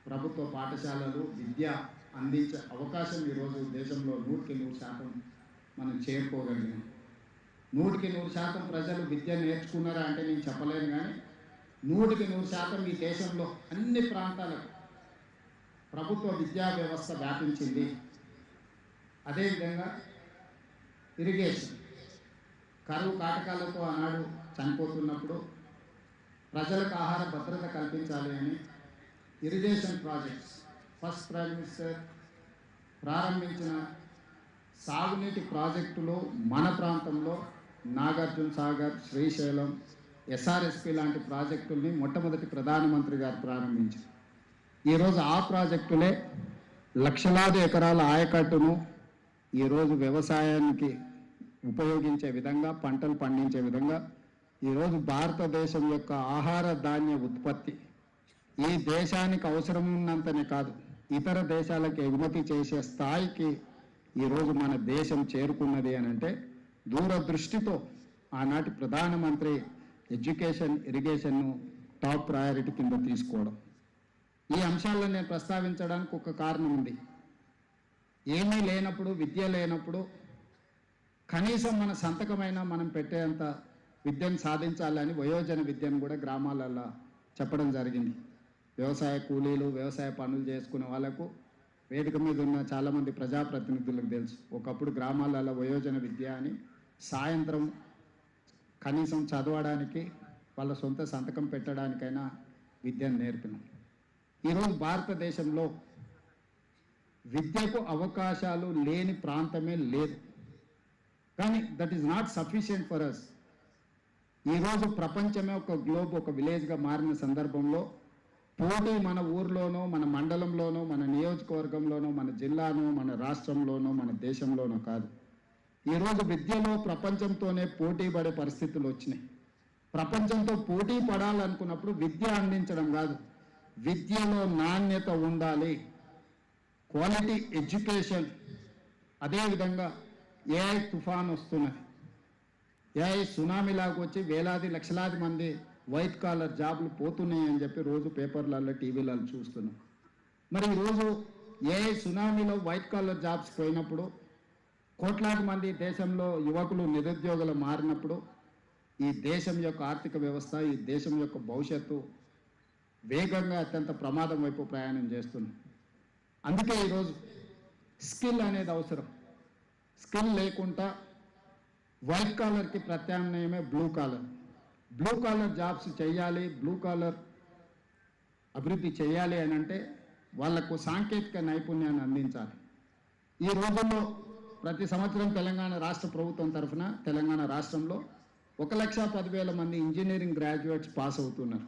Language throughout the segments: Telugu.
ప్రభుత్వ పాఠశాలలు విద్య అందించే అవకాశం ఈరోజు దేశంలో 100% మనం చేరుకోగలిగాం. 100% ప్రజలు విద్య నేర్చుకున్నారా అంటే నేను చెప్పలేను, కానీ 100% ఈ దేశంలో అన్ని ప్రాంతాలకు ప్రభుత్వ విద్యా వ్యవస్థ వ్యాపించింది. అదేవిధంగా ఇరిగేషన్, కరువు కాటకాలతో ఆనాడు చనిపోతున్నప్పుడు ప్రజలకు ఆహార భద్రత కల్పించాలి అని irrigation projects first prime minister ప్రారంభించిన సాగునీటి ప్రాజెక్టులు మన ప్రాంతంలో నాగార్జున సాగర్, శ్రీశైలం, ఎస్ఆర్ఎస్పి లాంటి ప్రాజెక్టుల్ని మొట్టమొదటి ప్రధానమంత్రి గారు ప్రారంభించారు. ఈరోజు ఆ ప్రాజెక్టులే లక్షలాది ఎకరాల ఆయకట్టును ఈరోజు వ్యవసాయానికి ఉపయోగించే విధంగా, పంటలు పండించే విధంగా ఈరోజు భారతదేశం యొక్క ఆహార ధాన్య ఉత్పత్తి ఈ దేశానికి అవసరం ఉన్నంతనే కాదు, ఇతర దేశాలకు ఎగుమతి చేసే స్థాయికి ఈరోజు మన దేశం చేరుకున్నది అని అంటే దూరదృష్టితో ఆనాటి ప్రధానమంత్రి ఎడ్యుకేషన్, ఇరిగేషన్ను టాప్ ప్రయారిటీ కింద తీసుకోవడం. ఈ అంశాలను నేను ప్రస్తావించడానికి ఒక కారణం ఉంది. ఏమీ లేనప్పుడు, విద్య లేనప్పుడు కనీసం మన సంతకమైనా మనం పెట్టేంత విద్యను సాధించాలని వయోజన విద్యను కూడా గ్రామాలలో చెప్పడం జరిగింది. వ్యవసాయ కూలీలు, వ్యవసాయ పనులు చేసుకునే వాళ్ళకు వేదిక మీద ఉన్న చాలామంది ప్రజాప్రతినిధులకు తెలుసు. ఒకప్పుడు గ్రామాలలో వయోజన విద్య అని సాయంత్రం కనీసం చదవడానికి, వాళ్ళ సొంత సంతకం పెట్టడానికైనా విద్యను నేర్పినాం. ఈరోజు భారతదేశంలో విద్యకు అవకాశాలు లేని ప్రాంతమే లేదు. కానీ that is not sufficient for us. ఈరోజు ప్రపంచమే ఒక గ్లోబ్, ఒక విలేజ్గా మారిన సందర్భంలో పోటీ మన ఊర్లోనో, మన మండలంలోనో, మన నియోజకవర్గంలోనో, మన జిల్లానో, మన రాష్ట్రంలోనో, మన దేశంలోనో కాదు. ఈరోజు విద్యలో ప్రపంచంతోనే పోటీ పడే పరిస్థితులు వచ్చినాయి. ప్రపంచంతో పోటీ పడాలనుకున్నప్పుడు విద్య అందించడం కాదు, విద్యలో నాణ్యత ఉండాలి, క్వాలిటీ ఎడ్యుకేషన్. అదేవిధంగా ఏఐ తుఫాన్ వస్తున్నది, ఏఐ సునామీలాగా వచ్చి వేలాది లక్షలాది మంది వైట్ కాలర్ జాబ్లు పోతున్నాయి అని చెప్పి రోజు పేపర్లలో, టీవీలలో చూస్తున్నాం. మరి ఈరోజు ఏఐ సునామీలో వైట్ కాలర్ జాబ్స్ పోయినప్పుడు, కోట్లాది మంది దేశంలో యువకులు నిరుద్యోగులు మారినప్పుడు ఈ దేశం యొక్క ఆర్థిక వ్యవస్థ, ఈ దేశం యొక్క భవిష్యత్తు వేగంగా అత్యంత ప్రమాదం వైపు ప్రయాణం చేస్తుంది. అందుకే ఈరోజు స్కిల్ అనేది అవసరం. స్కిల్ లేకుండా వైట్ కాలర్కి ప్రత్యామ్నాయమే blue collar. Blue collar jobs చేయాలి, బ్లూ కాలర్ అభివృద్ధి చేయాలి అని అంటే వాళ్లకు సాంకేతిక నైపుణ్యాన్ని అందించాలి. ఈ రోజుల్లో ప్రతి సంవత్సరం తెలంగాణ రాష్ట్ర ప్రభుత్వం తరఫున తెలంగాణ రాష్ట్రంలో 1,10,000 మంది ఇంజనీరింగ్ గ్రాడ్యుయేట్స్ పాస్ అవుతున్నారు.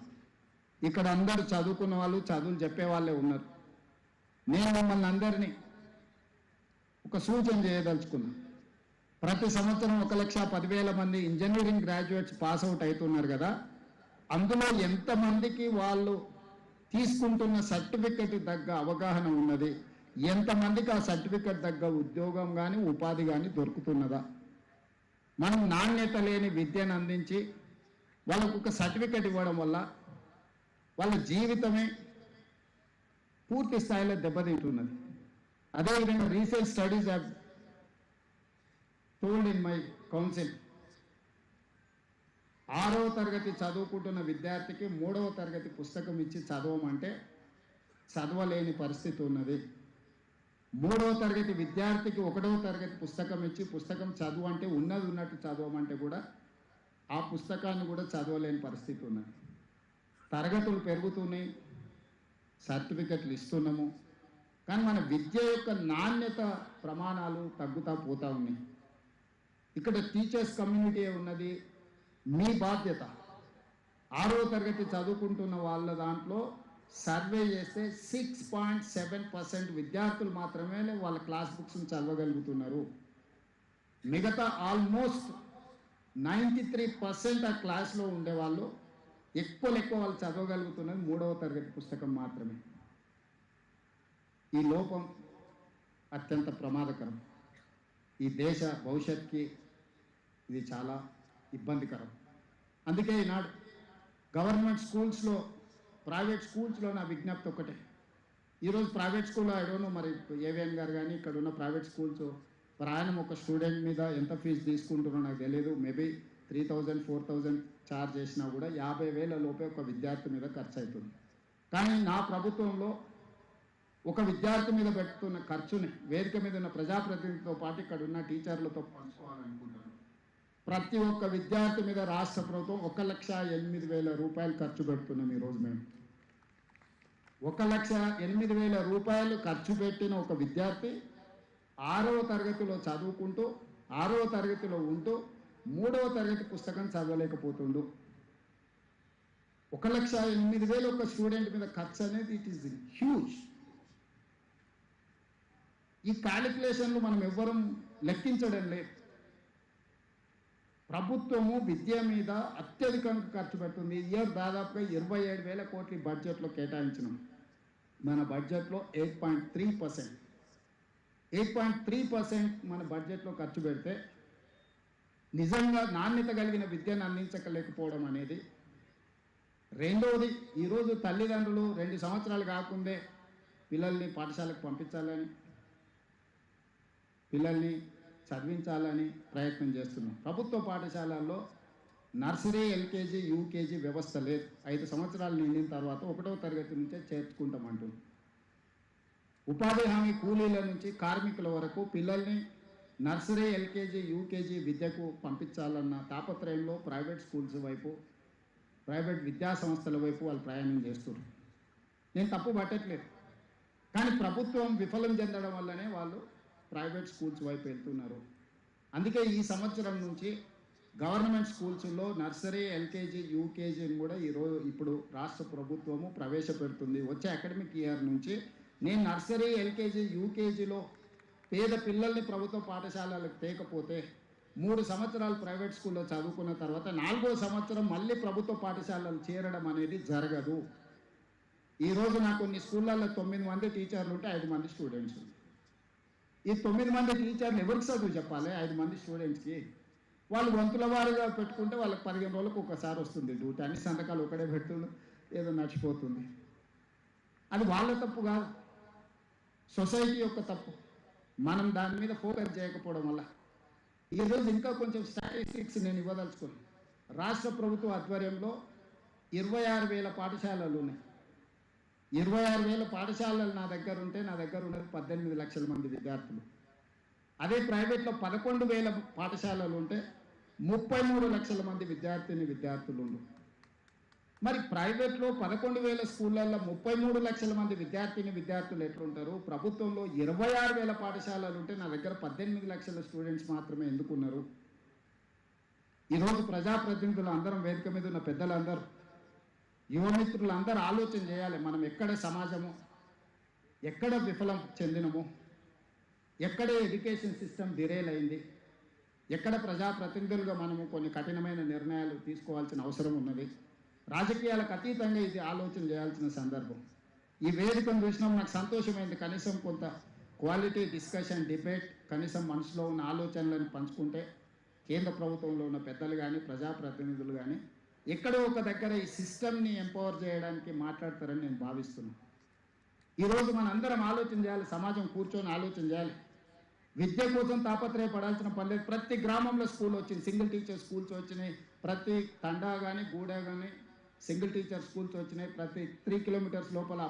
ఇక్కడ అందరూ చదువుకున్న వాళ్ళు, చదువులు చెప్పే వాళ్ళే ఉన్నారు. నేను మిమ్మల్ని అందరినీ ఒక సూచన చేయదలుచుకున్నా. ప్రతి సంవత్సరం 1,10,000 మంది ఇంజనీరింగ్ గ్రాడ్యుయేట్స్ పాస్ అవుట్ అవుతున్నారు కదా, అందులో ఎంతమందికి వాళ్ళు తీసుకుంటున్న సర్టిఫికెట్ తగ్గ అవగాహన ఉన్నది, ఎంతమందికి ఆ సర్టిఫికెట్ తగ్గ ఉద్యోగం కానీ ఉపాధి కానీ దొరుకుతున్నదా? మనం నాణ్యత లేని విద్యను అందించి వాళ్ళకు ఒక సర్టిఫికెట్ ఇవ్వడం వల్ల వాళ్ళ జీవితమే పూర్తి స్థాయిలో దెబ్బతింటున్నది. అదేవిధంగా recent studies have told in my council, 6వ తరగతి చదువుకుంటున్న విద్యార్థికి 3వ తరగతి పుస్తకం ఇచ్చి చదవమంటే చదవలేని పరిస్థితి ఉన్నది. 3వ తరగతి విద్యార్థికి 1వ తరగతి పుస్తకం ఇచ్చి పుస్తకం చదువు అంటే ఉన్నది ఉన్నట్టు చదవమంటే కూడా ఆ పుస్తకాన్ని కూడా చదవలేని పరిస్థితి ఉన్నది. తరగతులు పెరుగుతున్నాయి, సర్టిఫికెట్లు ఇస్తున్నాము, కానీ మన విద్య యొక్క నాణ్యత ప్రమాణాలు తగ్గుతూ పోతూ ఉన్నాయి. ఇక్కడ టీచర్స్ కమ్యూనిటీ ఉన్నది. మీ బాధ్యత 6వ తరగతి చదువుకుంటున్న వాళ్ళ దాంట్లో సర్వే చేస్తే 6.7% విద్యార్థులు మాత్రమే వాళ్ళ క్లాస్ బుక్స్ని చదవగలుగుతున్నారు. మిగతా ఆల్మోస్ట్ 93% ఆ క్లాస్లో ఉండేవాళ్ళు ఎక్కువ వాళ్ళు చదవగలుగుతున్నది 3వ తరగతి పుస్తకం మాత్రమే. ఈ లోపం అత్యంత ప్రమాదకరం. ఈ దేశ భవిష్యత్తుకి ఇది చాలా ఇబ్బందికరం. అందుకే ఈనాడు గవర్నమెంట్ స్కూల్స్లో, ప్రైవేట్ స్కూల్స్లో నా విజ్ఞప్తి ఒకటే, ఈరోజు ప్రైవేట్ స్కూల్లో ఐ డోంట్ నో మరి ఏవిఎన్ గారు కానీ ఇక్కడ ఉన్న ప్రైవేట్ స్కూల్స్ ప్రయాణం ఒక స్టూడెంట్ మీద ఎంత ఫీజు తీసుకుంటున్నారో నాకు తెలియదు. మేబీ 3000 4000 ఛార్జ్ చేసినా కూడా 50,000 లోపే ఒక విద్యార్థి మీద ఖర్చు అవుతుంది. కానీ నా ప్రభుత్వంలో ఒక విద్యార్థి మీద పెడుతున్న ఖర్చుని వేదిక మీద ఉన్న ప్రజాప్రతినిధితో పాటు ఇక్కడ ఉన్న టీచర్లతో పంచుకోవాలనుకుంటున్నాను. ప్రతి ఒక్క విద్యార్థి మీద రాష్ట్ర ప్రభుత్వం 1,08,000 రూపాయలు ఖర్చు పెడుతున్నాం. ఈరోజు మేము 1,08,000 రూపాయలు ఖర్చు పెట్టిన ఒక విద్యార్థి 6వ తరగతిలో చదువుకుంటూ 6వ తరగతిలో ఉంటూ 3వ తరగతి పుస్తకం చదవలేకపోతుండు. 1,08,000 ఒక స్టూడెంట్ మీద ఖర్చు అనేది ఇట్ ఈస్ హ్యూజ్. ఈ క్యాలిక్యులేషన్లు మనం ఎవ్వరం లెక్కించడం లేదు. ప్రభుత్వము విద్య మీద అత్యధికంగా ఖర్చు పెడుతుంది. ఇయర్ దాదాపుగా 27,000 కోట్ల బడ్జెట్లో కేటాయించినాం. మన బడ్జెట్లో 8.3% మన బడ్జెట్లో ఖర్చు పెడితే నిజంగా నాణ్యత కలిగిన విద్యను అందించలేకపోవడం అనేది. రెండవది, ఈరోజు తల్లిదండ్రులు 2 సంవత్సరాలు కాకుండే పిల్లల్ని పాఠశాలకు పంపించాలని, పిల్లల్ని చదివించాలని ప్రయత్నం చేస్తున్నాం. ప్రభుత్వ పాఠశాలల్లో నర్సరీ, ఎల్కేజీ, యూకేజీ వ్యవస్థ లేదు. 5 సంవత్సరాలు నిండిన తర్వాత 1వ తరగతి నుంచే చేర్చుకుంటామంటుంది. ఉపాధి హామీ కూలీల నుంచి కార్మికుల వరకు పిల్లల్ని నర్సరీ, ఎల్కేజీ, యూకేజీ విద్యకు పంపించాలన్న తాపత్రయంలో ప్రైవేట్ స్కూల్స్ వైపు, ప్రైవేట్ విద్యా సంస్థల వైపు వాళ్ళు ప్రయాణం చేస్తున్నారు. నేను తప్పు పట్టట్లేదు, కానీ ప్రభుత్వం విఫలం చెందడం వల్లనే వాళ్ళు ప్రైవేట్ స్కూల్స్ వైపు వెళ్తున్నారు. అందుకే ఈ సంవత్సరం నుంచి గవర్నమెంట్ స్కూల్స్లో నర్సరీ, ఎల్కేజీ, యూకేజీని కూడా ఇప్పుడు రాష్ట్ర ప్రభుత్వము ప్రవేశపెడుతుంది. వచ్చే అకాడమిక్ ఇయర్ నుంచి నేను నర్సరీ, ఎల్కేజీ, యూకేజీలో పేద పిల్లల్ని ప్రభుత్వ పాఠశాలలకు తేకపోతే 3 సంవత్సరాలు ప్రైవేట్ స్కూల్లో చదువుకున్న తర్వాత 4వ సంవత్సరం మళ్ళీ ప్రభుత్వ పాఠశాలలు చేరడం అనేది జరగదు. ఈరోజు నాకు కొన్ని స్కూళ్ళల్లో 9 మంది టీచర్లు ఉంటే 5 మంది స్టూడెంట్స్. ఈ 9 మంది టీచర్లు ఎవరికి చదువు చెప్పాలి? 5 మంది స్టూడెంట్స్కి. వాళ్ళు వంతుల వారీగా పెట్టుకుంటే వాళ్ళకి 15 రోజులకు ఒకసారి వస్తుంది డ్యూటీ. అన్ని సంతకాలు ఒకడే పెడుతుండు, ఏదో నడిచిపోతుంది. అది వాళ్ళ తప్పు కాదు, సొసైటీ యొక్క తప్పు. మనం దాని మీద ఫోకస్ చేయకపోవడం వల్ల ఈరోజు ఇంకా కొంచెం స్టాటిస్టిక్స్ నేను ఇవ్వదలుచుకున్నాను. రాష్ట్ర ప్రభుత్వ ఆధ్వర్యంలో 26,000 పాఠశాలలు ఉన్నాయి. 26,000 పాఠశాలలు నా దగ్గర ఉంటే నా దగ్గర ఉన్నది 18 లక్షల మంది విద్యార్థులు. అదే ప్రైవేట్లో 11,000 పాఠశాలలు ఉంటే 33 లక్షల మంది విద్యార్థులు ఉండు. మరి ప్రైవేట్లో 11,000 స్కూళ్ళల్లో 33 లక్షల మంది విద్యార్థులు ఎట్లుంటారు? ప్రభుత్వంలో 26,000 పాఠశాలలు ఉంటే నా దగ్గర 18 లక్షల స్టూడెంట్స్ మాత్రమే ఎందుకున్నారు? ఈరోజు ప్రజాప్రతినిధులు అందరం, వేదిక మీద ఉన్న పెద్దలందరూ, యువమిత్రులు అందరూ ఆలోచన చేయాలి. మనం ఎక్కడ సమాజము, ఎక్కడ విఫలం చెందినము, ఎక్కడ ఎడ్యుకేషన్ సిస్టమ్ డిరేల్ అయింది, ఎక్కడ ప్రజాప్రతినిధులుగా మనము కొన్ని కఠినమైన నిర్ణయాలు తీసుకోవాల్సిన అవసరం ఉన్నది. రాజకీయాలకు అతీతంగా ఇది ఆలోచన చేయాల్సిన సందర్భం. ఈ వేదికను చూసినాం, నాకు సంతోషమైంది. కనీసం కొంత క్వాలిటీ డిస్కషన్, డిబేట్, కనీసం మనసులో ఉన్న ఆలోచనలను పంచుకుంటే కేంద్ర ప్రభుత్వంలో ఉన్న పెద్దలు కానీ, ప్రజాప్రతినిధులు కానీ ఎక్కడో ఒక దగ్గర ఈ సిస్టమ్ని ఎంపవర్ చేయడానికి మాట్లాడతారని నేను భావిస్తున్నాను. ఈరోజు మనందరం ఆలోచన చేయాలి, సమాజం కూర్చొని ఆలోచన చేయాలి. విద్య కోసం తాపత్రయపడాల్సిన పని లేదు. ప్రతి గ్రామంలో స్కూల్ వచ్చింది, సింగిల్ టీచర్ స్కూల్స్ వచ్చినాయి. ప్రతి తండా కానీ, గూడ కానీ సింగిల్ టీచర్ స్కూల్స్ వచ్చినాయి. ప్రతి 3 కిలోమీటర్స్ లోపల